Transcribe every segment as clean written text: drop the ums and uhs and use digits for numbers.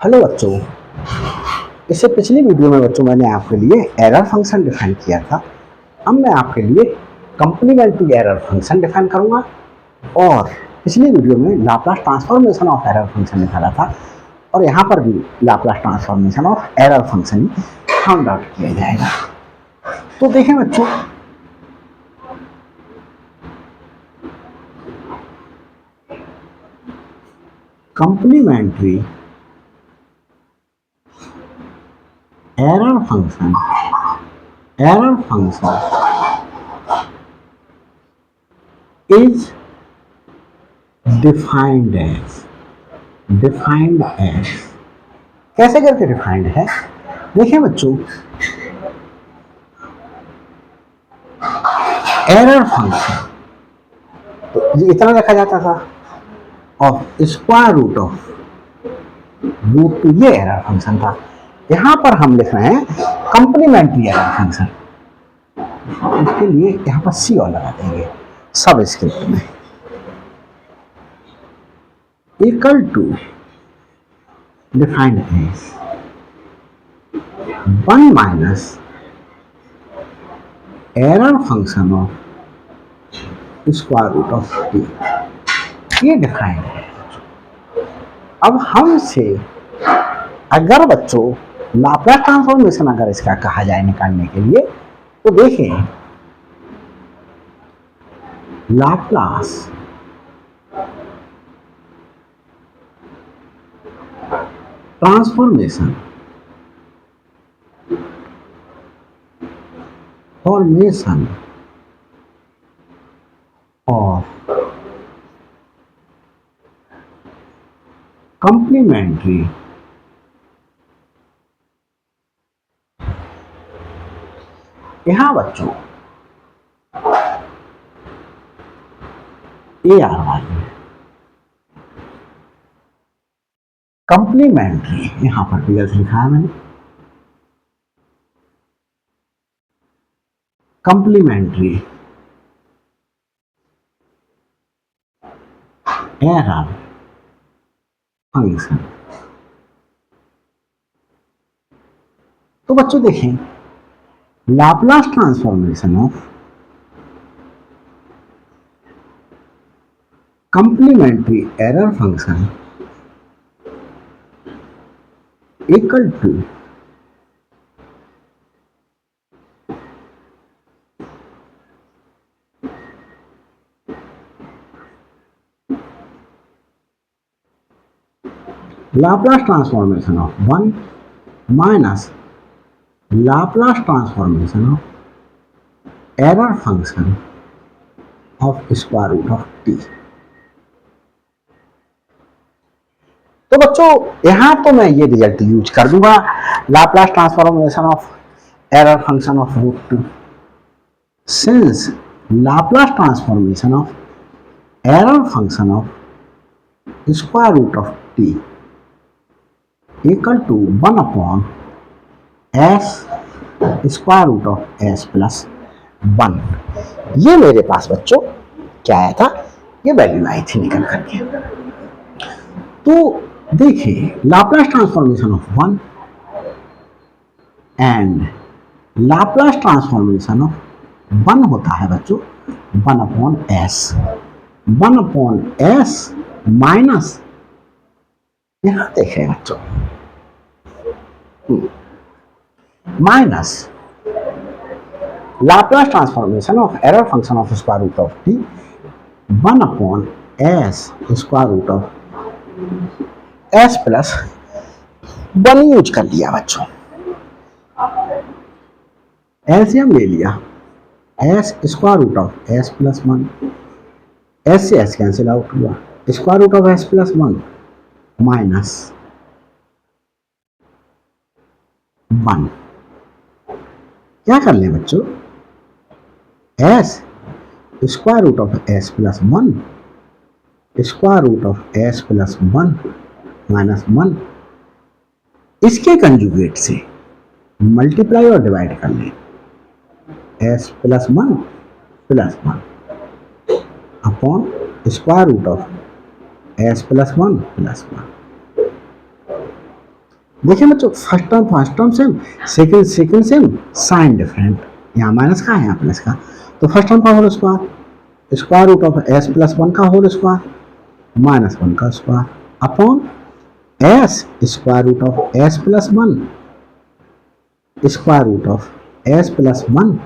Hello बच्चों। इससे पिछली वीडियो में बच्चों मैंने आपके लिए एरर फंक्शन डिफाइन किया था। अब मैं आपके लिए कंप्लीमेंट्री एरर फंक्शन डिफाइन करूंगा और पिछली वीडियो में Laplace transformation of error function निकाला था और यहाँ पर भी Laplace transformation of error function found out किया जाएगा। तो देखें बच्चों, complementary error function is defined as कैसे करके डिफाइंड है? देखिए बच्चों, एरर फंक्शन तो ये इतना लिखा जाता था of square root of root two, ये एरर फंक्शन था। यहां पर हम लिख रहे हैं कंप्लीमेंट्री एरर फंक्शन। इसके लिए यहां पर सी और लगा देंगे सब स्क्रिप्ट में, equal to defined as 1 minus error function of square root of T. ये डिफाइंड है। अब हमसे अगर बच्चों लाप्लास ट्रांसफॉर्मेशन अगर इसका कहा जाए निकालने के लिए, तो देखें लाप्लास ट्रांसफॉर्मेशन ऑफ कंप्लीमेंट्री यहां बच्चों ए आर वाली कंप्लीमेंट्री, यहां पर भी लिखा है मैंने कंप्लीमेंट्री एरर फंक्शन। तो बच्चों देखें Laplace transformation of complementary error function equal to Laplace transformation of 1 minus Laplace transformation of error function of square root of T. तो बच्चों यहां तो मैं ये रिजल्ट यूज कर दूंगा, Laplace transformation of error function of root two, since Laplace transformation of error function of square root of T equal to 1 upon S square root of S plus 1। ये मेरे पास बच्चों क्या आया था, ये वैल्यू आई थी निकल करके। तो देखिए Laplace transformation of 1 and Laplace transformation of 1 होता है बच्चों 1 अपॉन एस माइनस, यहां देखें बच्चों minus Laplace transformation of error function of square root of T 1 upon S square root of S plus 1 use कर लिया बच्चों। एलसीएम ले लिया, S square root of S plus 1, S से एस कैंसिल आउट हुआ, square root of S plus 1 minus 1। क्या कर ले बच्चों, S square root of S plus 1 square root of S plus 1 minus 1, इसके कंजुगेट से मल्टीप्लाई और डिवाइड कर ले, S plus 1 upon square root of S plus 1 plus 1। देखिए बच्चों, first term same, second same, sign different. यहाँ minus का है, यहाँ प्लस का। तो फर्स्ट टर्म का whole square, square root of S plus one का होल स्क्वायर माइनस वन का square upon S square root of S plus one square root of S plus one.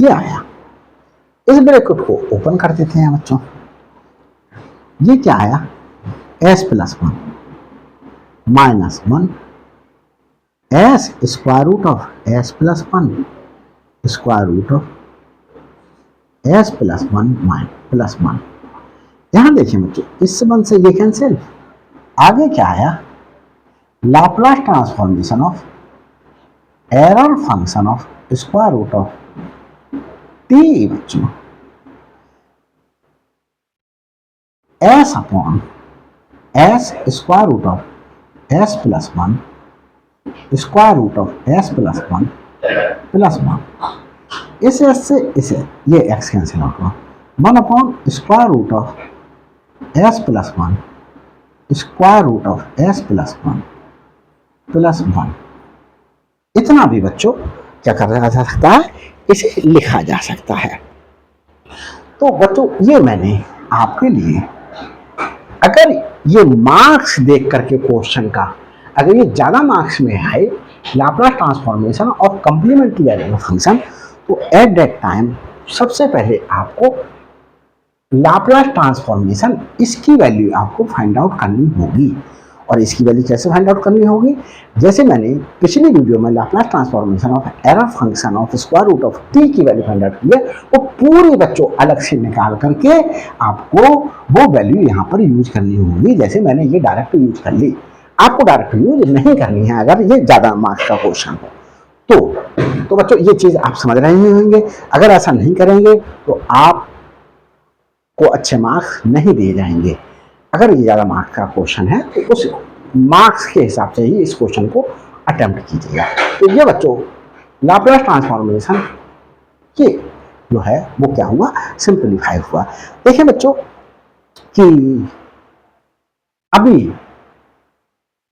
ये आया। इस ब्रैकेट को open कर देते हैं बच्चों। ये क्या आया, S plus one minus one S square root of S plus one square root of S plus one plus one. यहां देखिए बच्चों, इस वन से ये कैंसिल। आगे क्या आया, Laplace transformation of error function of square root of t बच्चों s upon S square root of S plus one square root of S plus one. इस एस से इसे ये एक्स कैंसिल आउट हुआ, one upon square root of S plus one square root of S plus one. इतना भी बच्चों क्या कर जा सकता है, इसे लिखा जा सकता है। तो बच्चों ये मैंने आपके लिए, अगर ये मार्क्स देख करके क्वेश्चन का अगर ये ज़्यादा मार्क्स में है लाप्लास ट्रांसफॉर्मेशन और कंप्लीमेंट्री वेरिएबल फंक्शन, तो एट दैट टाइम सबसे पहले आपको लाप्लास ट्रांसफॉर्मेशन इसकी वैल्यू आपको फाइंड आउट करनी होगी। और इसकी वैल्यू कैसे फाइंड आउट करनी होगी, जैसे मैंने पिछली वीडियो में Laplace transformation of error function of square root of T की वैल्यू फाइंड आउट की है, वो पूरी बच्चों अलग से निकाल करके आपको वो वैल्यू यहाँ पर यूज करनी होगी। जैसे मैंने ये डायरेक्ट यूज कर ली, आपको डायरेक्ट यूज नहीं करनी है अगर ये ज़्यादा मार्क्स का क्वेश्चन हो तो बच्चों ये चीज़ आप समझ रहे होंगे। अगर ऐसा नहीं करेंगे तो आपको अच्छे मार्क्स नहीं दिए जाएंगे। अगर ये ज़्यादा मार्क्स का क्वेश्चन है तो उस मार्क्स के हिसाब से ही इस क्वेश्चन को अटेम्प्ट कीजिएगा। तो ये बच्चों लाप्लास ट्रांसफॉर्मेशन ये जो है वो क्या हुआ, सिंपलीफाई हुआ। देखिए बच्चों कि अभी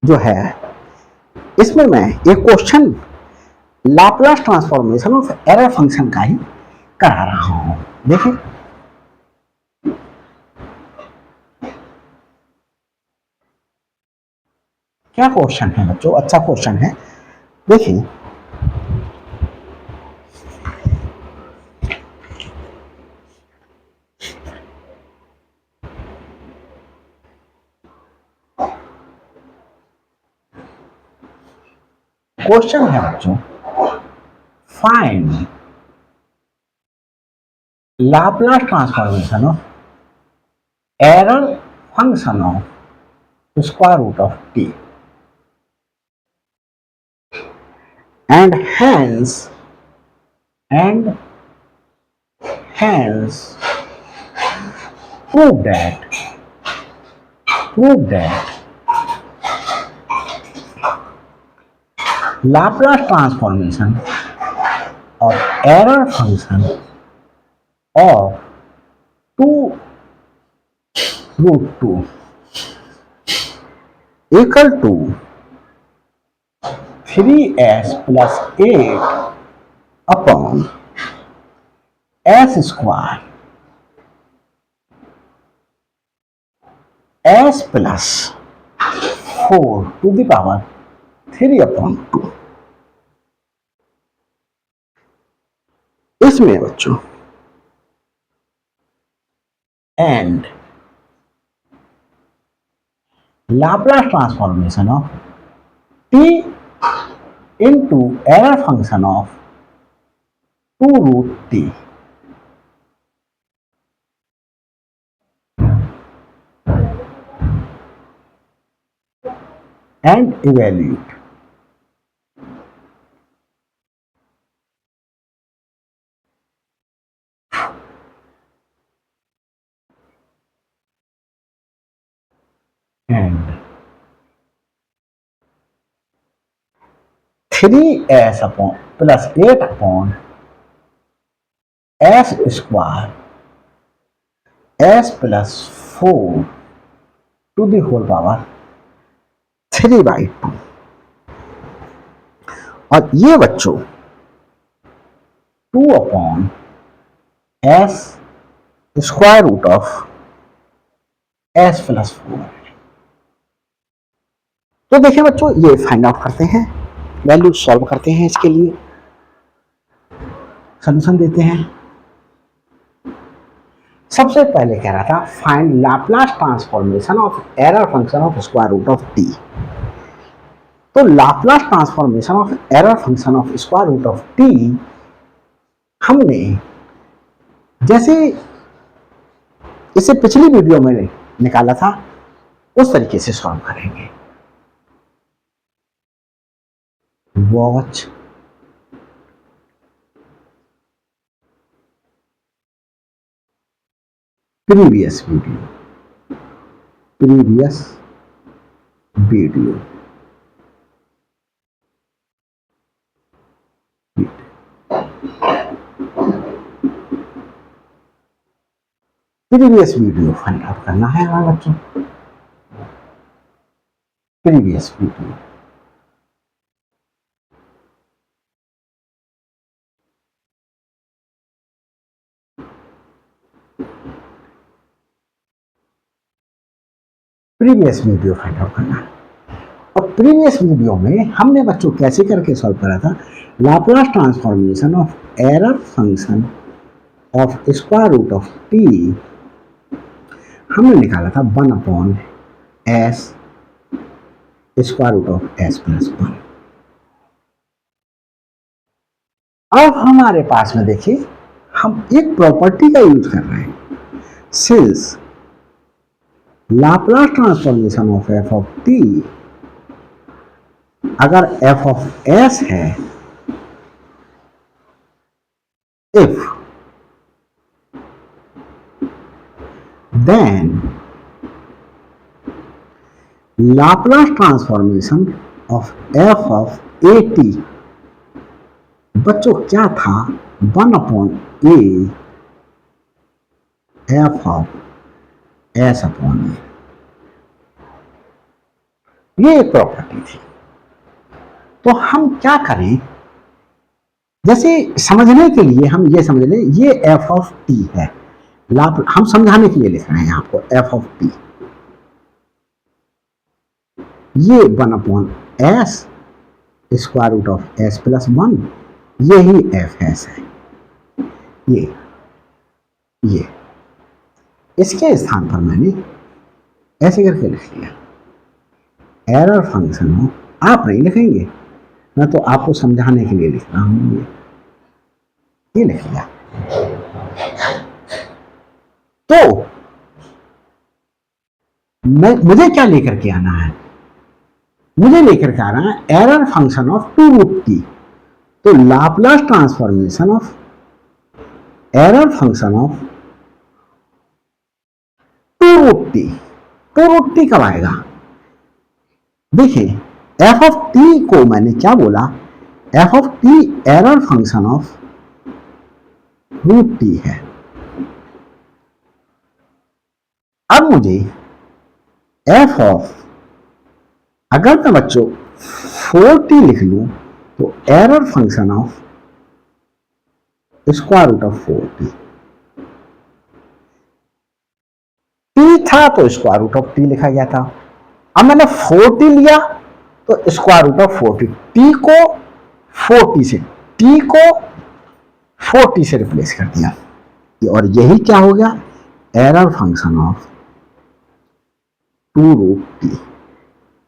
जो है इसमें मैं एक question Laplace transformation of error function का ही करा रहा हूं। देखिए क्या क्वेश्चन है बच्चों, अच्छा क्वेश्चन है। देखिए क्वेश्चन है बच्चों, find Laplace transformation of error function of square root of T and hence prove that Laplace transformation of error function of 2 root 2 equal to 3s plus 8 upon s square s plus 4 to the power 3 upon 2। इसमें बच्चों and Laplace transformation of T into error function of 2 root t and evaluate and 3s upon plus 8 upon s square s plus 4 to the whole power 3/2। और ये बच्चों 2/s square root of s+4। तो देखिए बच्चों, ये find out करते हैं, value solve करते हैं, इसके लिए सॉल्यूशन देते हैं। सबसे पहले कह रहा था find Laplace transformation of error function of square root of T. तो Laplace transformation of error function of square root of T हमने जैसे इसे पिछली वीडियो में निकाला था उस तरीके से सॉल्व करेंगे। Watch previous video. Previous video find out करना है हमारे बच्चों। प्रीवियस वीडियो फाइंड आउट करना है। और प्रीवियस वीडियो में हमने बच्चों कैसे करके सॉल्व करा था, Laplace transformation of error function of square root of T हमने निकाला था 1/s square root of s+1। अब हमारे पास में देखिए हम एक प्रॉपर्टी का यूज कर रहे हैं, since Laplace transformation of f of t अगर f ऑफ s है, if then Laplace transformation of f of at बच्चों क्या था, 1/a f ऑफ s/a। ये एक प्रॉपर्टी थी। तो हम क्या करें, जैसे समझने के लिए हम ये समझ लें ये f ऑफ t है, हम समझाने के लिए लिख रहे हैं आपको f ऑफ t, ये 1/s square root of s+1, यही fs है। ये इसके स्थान पर मैंने ऐसे करके लिख लिया, एरर फंक्शन हो, आप नहीं लिखेंगे, मैं तो आपको समझाने के लिए लिख रहा हूं, ये लिख लिया। तो मुझे क्या लेकर के आना है, मुझे लेकर के आना है एरर फंक्शन ऑफ 2√t। तो Laplace transformation of error function of 2√t। 2√t कब आएगा, देखिए f ऑफ t को मैंने क्या बोला, f of t error function of √t है। अब मुझे f ऑफ, अगर मैं बच्चों 4t लिख लूं तो error function of square root of 4t, t था तो स्क्वायर रूट ऑफ t लिखा गया था। अब मैंने 4t लिया तो square root of 4t, t को 4t से रिप्लेस कर दिया, और यही क्या हो गया, एरर फंक्शन ऑफ 2√t।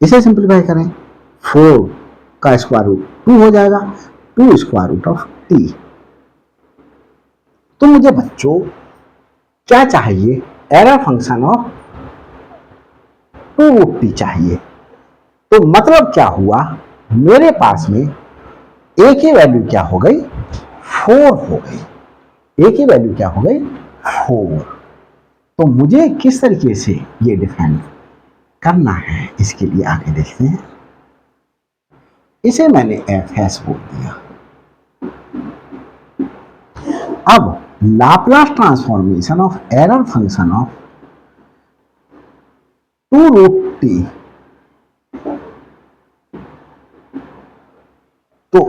इसे सिंप्लीफाई करें, 4 का स्क्वायर रूट 2 हो जाएगा, 2 स्क्वायर रूट ऑफ t। तो मुझे बच्चों क्या चाहिए, एरर फंक्शन ऑफ 2√t चाहिए। तो मतलब क्या हुआ, मेरे पास में a की वैल्यू क्या हो गई, 4 हो गई, a की वैल्यू क्या हो गई, 4। तो मुझे किस तरीके से ये डिफाइन करना है, इसके लिए आगे देखते हैं। इसे मैंने fs बोल दिया। अब Laplace transformation of error function of 2√t तो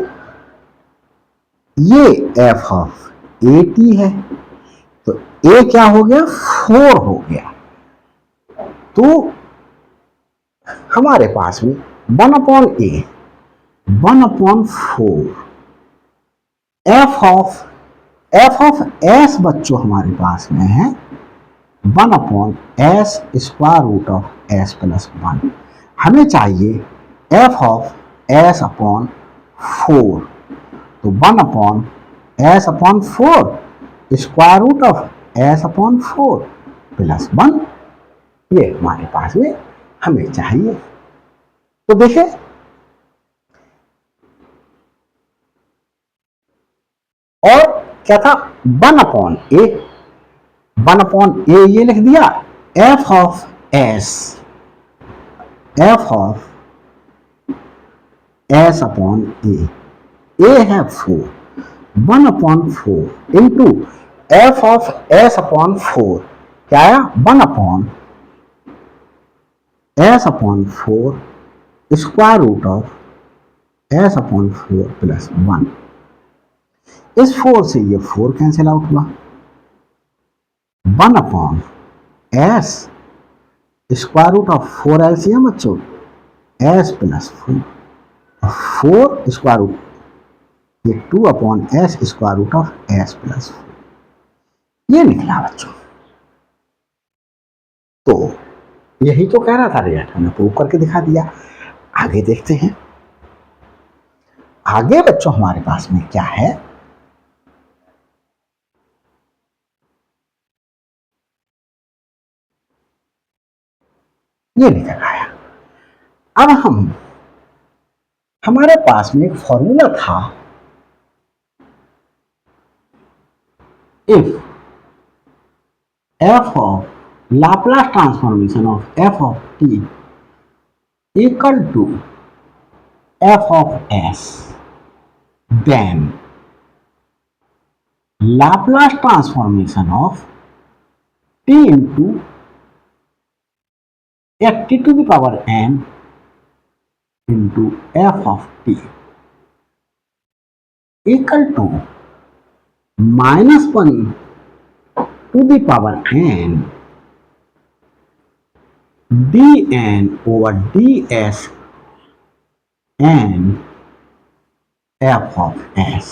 ये एफ ऑफ ए टी है, तो ए क्या हो गया, 4 हो गया। तो हमारे पास में 1/a 1/4 एफ ऑफ एस बच्चों हमारे पास में है 1/s square root of S plus 1। हमें चाहिए एफ ऑफ एस अपॉन 4, तो 1/s/4 square root of s/4 plus 1, ये हमारे पास में हमें चाहिए। तो देखिए और क्या था, 1/a ये लिख दिया, एफ ऑफ एस अपॉन ए है 4, 1/4 इंटू एफ ऑफ s/4 क्या आया, 1/s/4 square root of s/4 plus 1। इस 4 से ये 4 कैंसिल आउट हुआ, 1/s square root of 4 LCM बच्चों s प्लस 4 स्क्वायर रूट, ये 2/s square root of s plus 4, ये निकला बच्चों। तो यही तो कह रहा था रिजल्ट, हमने प्रूव करके दिखा दिया। आगे देखते हैं, आगे बच्चों हमारे पास में क्या है, ये निकल आया। अब हमारे पास में एक फॉर्मूला था, if F of Laplace transformation of F of T equal to F of S, then Laplace transformation of T into f t to the power n into f of t equal to -1 to the power n dn over ds n f of s,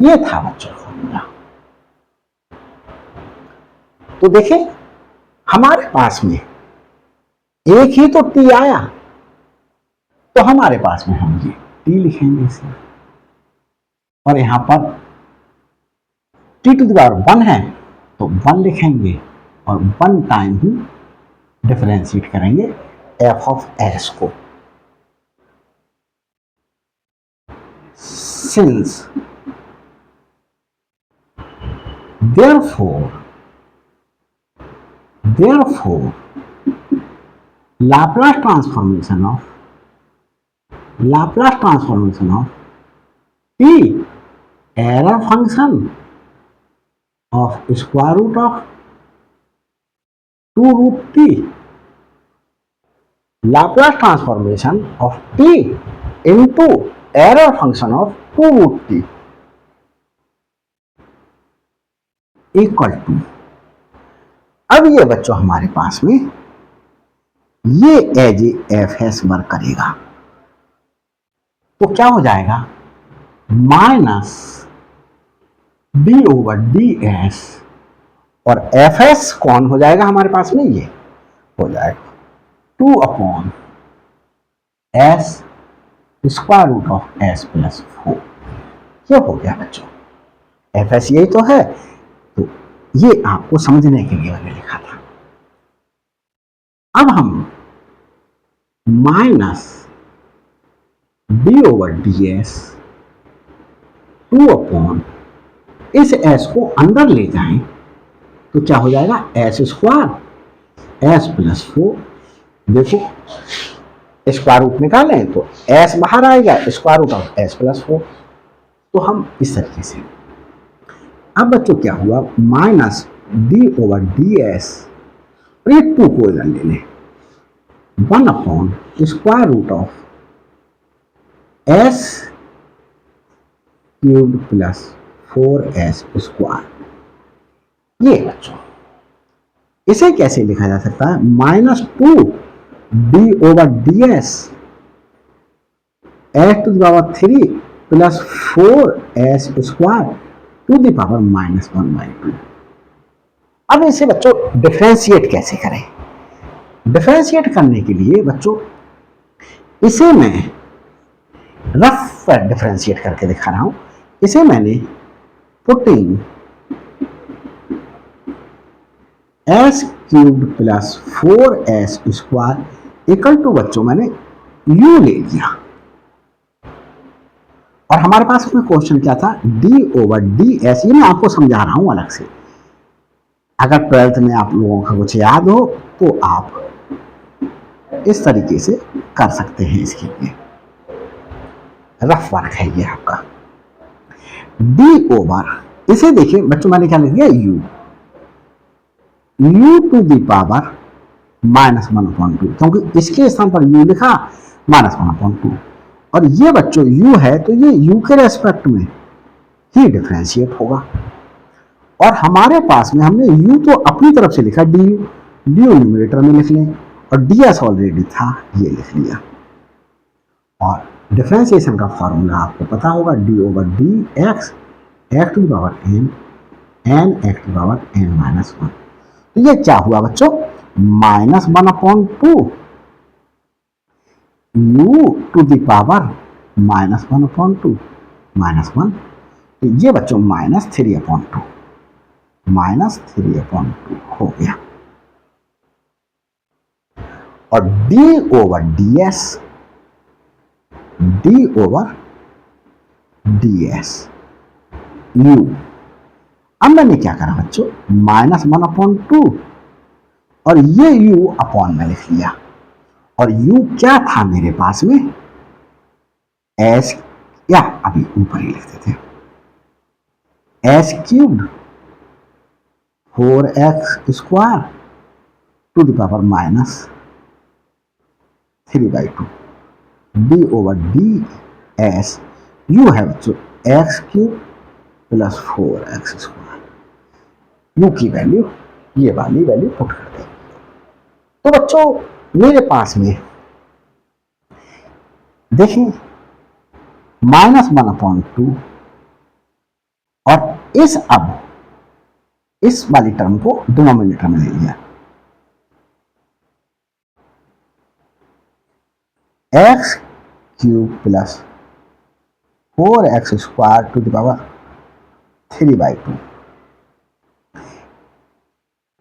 ये था बच्चों formula. तो देखिए हमारे पास में एक ही तो T आया, तो हमारे पास में हम ये टी लिखेंगे इसे, और यहां पर टी टू द पावर 1 है तो 1 लिखेंगे और 1 टाइम ही डिफरेंशिएट करेंगे एफ ऑफ एस को। Since therefore Laplace transformation of t error function of square root of 2 root t, Laplace transformation of t into error function of 2 root t equal to, अब ये बच्चों हमारे पास में ये as F S work करेगा, तो क्या हो जाएगा, minus D over D S, और एफ एस कौन हो जाएगा हमारे पास में, ये हो जाएगा 2/s square root of s plus 4। ये हो गया बच्चों, एफ एस यही तो है, तो ये आपको समझने के लिए मैंने लिखा था। अब हम minus D over D S 2/, इस s को अंदर ले जाएं तो क्या हो जाएगा, s स्क्वायर s प्लस 4, देखो स्क्वायर रूट निकालें तो s बाहर आएगा, square root of s plus 4, तो हम इस तरीके से। अब बच्चों क्या हुआ, minus D over D S, और ये 2 को इधर ले लें, 1/, square root of s cube plus 4s square. ये बच्चों इसे कैसे लिखा जा सकता है, -2d/ds x⁻³ plus 4s square to the power -1/2। अब इसे बच्चों डिफरेंशिएट कैसे करें? डिफरेंशिएट करने के लिए बच्चों इसे मैं रफ डिफरेंशिएट करके दिखा रहा हूं। इसे मैंने putting s³ plus 4s square equal to बच्चों मैंने u ले लिया, और हमारे पास में क्वेश्चन क्या था, d/ds। ये मैं आपको समझा रहा हूं अलग से, अगर 12th में आप लोगों का कुछ याद हो तो आप इस तरीके से कर सकते हैं। इसके लिए रफ वर्क है ये आपका। d/, इसे देखिए बच्चों मैंने क्या लिख दिया, u टू दी पावर -1/2, क्योंकि इसके स्थान पर u लिखा -1/2, और ये बच्चों u है तो ये u के रेस्पेक्ट में ही डिफरेंशिएट होगा। और हमारे पास में हमने u तो अपनी तरफ से लिखा, du न्यूमरेटर में लिख लें, और ds ऑलरेडी था, ये लिख लिया। और डिफरेंशिएशन का फॉर्मूला आपको पता होगा, d/dx x⁻n n(x⁻n-1)। तो ये क्या हुआ बच्चों, -1/2 u टू द पावर -1/2 -1। तो ये बच्चों -3/2 हो गया। और d/ds u, अब मैंने क्या करा बच्चों, -1/2 और ये u अपॉन में लिख लिया, और u क्या था मेरे पास में, s, या अभी ऊपर ही लिख देते हैं, s³ 4x square to the power -3/2 d/ds u है बच्चों x³ plus 4x square. u की वैल्यू, ये वाली वैल्यू पुट कर दें। तो बच्चों मेरे पास में देखिए -1/2, और इस वाली टर्म को डिनोमिनेटर में ले लिया, x³ plus 4x square to the power 3/2।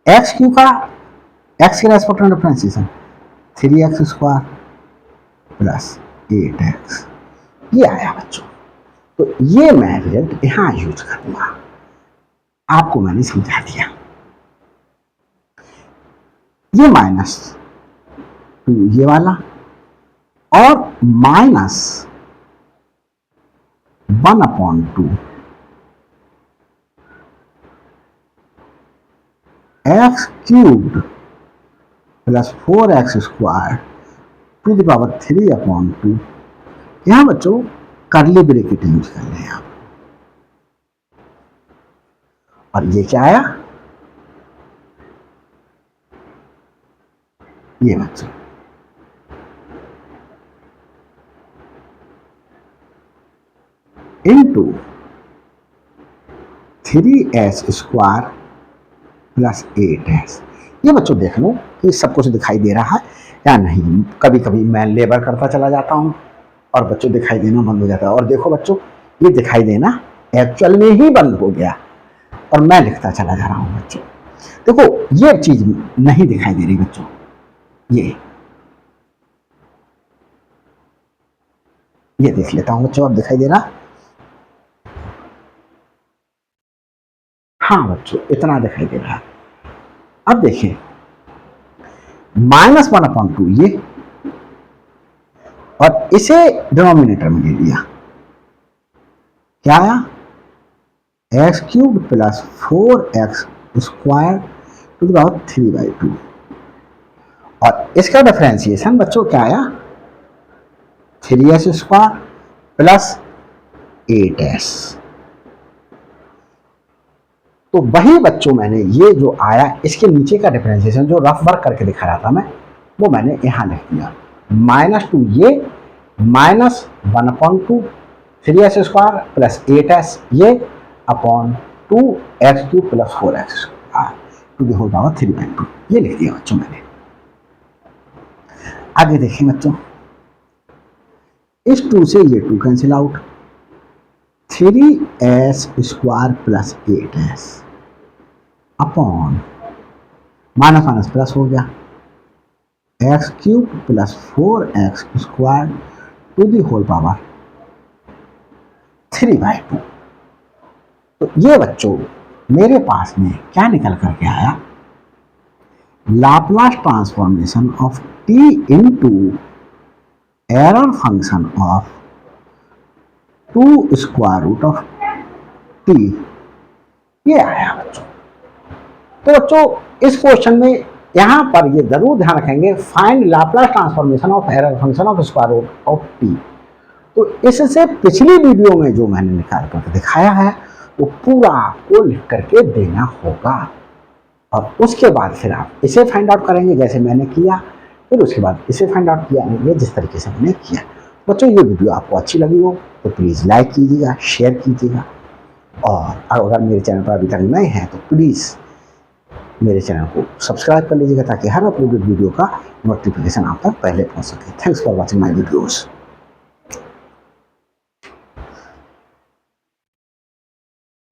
x³ का x के रेस्पेक्ट में differentiation 3x square plus 8x, ये आया बच्चों। तो ये मैं रिजल्ट यहां यूज करूंगा, आपको मैंने समझा दिया। ये -2 ये वाला, और -1/2 x³ plus 4x square to the power 3/2। यहां बच्चों कर्ली ब्रैकेट यूज कर रहे हैं आप, और ये क्या आया, ये बच्चों into 3s square plus 8s। ये बच्चों देख लो कि सब कुछ दिखाई दे रहा है या नहीं। कभी कभी मैं लेबर करता चला जाता हूं और बच्चों दिखाई देना बंद हो जाता है, और देखो बच्चों ये दिखाई देना एक्चुअल में ही बंद हो गया, और मैं लिखता चला जा रहा हूं बच्चों। देखो ये चीज नहीं दिखाई दे रही बच्चों, ये देख लेता हूं बच्चों, अब दिखाई दे रहा, हाँ बच्चों इतना दिखाई दे रहा। अब देखिए -1/2 ये, और इसे डिनोमिनेटर में ले लिया, क्या आया, x³ plus 4x square to the power 3/2, और इसका डिफरेंशिएशन बच्चों क्या आया, 3s स्क्वायर प्लस 8s। तो वही बच्चों मैंने ये जो आया इसके नीचे का डिफरेंशिएशन जो रफ वर्क करके दिखा रहा था मैं, वो मैंने यहाँ लिख दिया। -2 ये, -1/2 3s² प्लस 8s ये upon 2x³ plus 4x² to the whole power 3/2 ये लिख दिया बच्चों मैंने। आगे देखें बच्चों, इस 2 से ये 2 cancel out, 3s² plus 8s upon minus minus plus हो गया x³ plus 4x² to the whole power 3/2। तो ये बच्चों मेरे पास में क्या निकल करके आया, Laplace transformation of t into error function of 2√t ये आया बच्चों। तो बच्चों इस क्वेश्चन में यहां पर ये जरूर ध्यान रखेंगे, find Laplace transformation of error function of √t। तो इससे पिछली वीडियो में जो मैंने निकाल कर दिखाया है वो पूरा को लिख करके देना होगा, और उसके बाद फिर आप इसे फाइंड आउट करेंगे जैसे मैंने किया, फिर उसके बाद इसे फाइंड आउट किया ये जिस तरीके से मैंने किया। बच्चों ये वीडियो आपको अच्छी लगी हो तो प्लीज़ लाइक कीजिएगा, शेयर कीजिएगा, और अगर मेरे चैनल पर अभी तक नए हैं तो प्लीज़ मेरे चैनल को सब्सक्राइब कर लीजिएगा ताकि हर अपलोडेड वीडियो का नोटिफिकेशन आप तक पहले पहुंच सके। Thanks for watching my videos.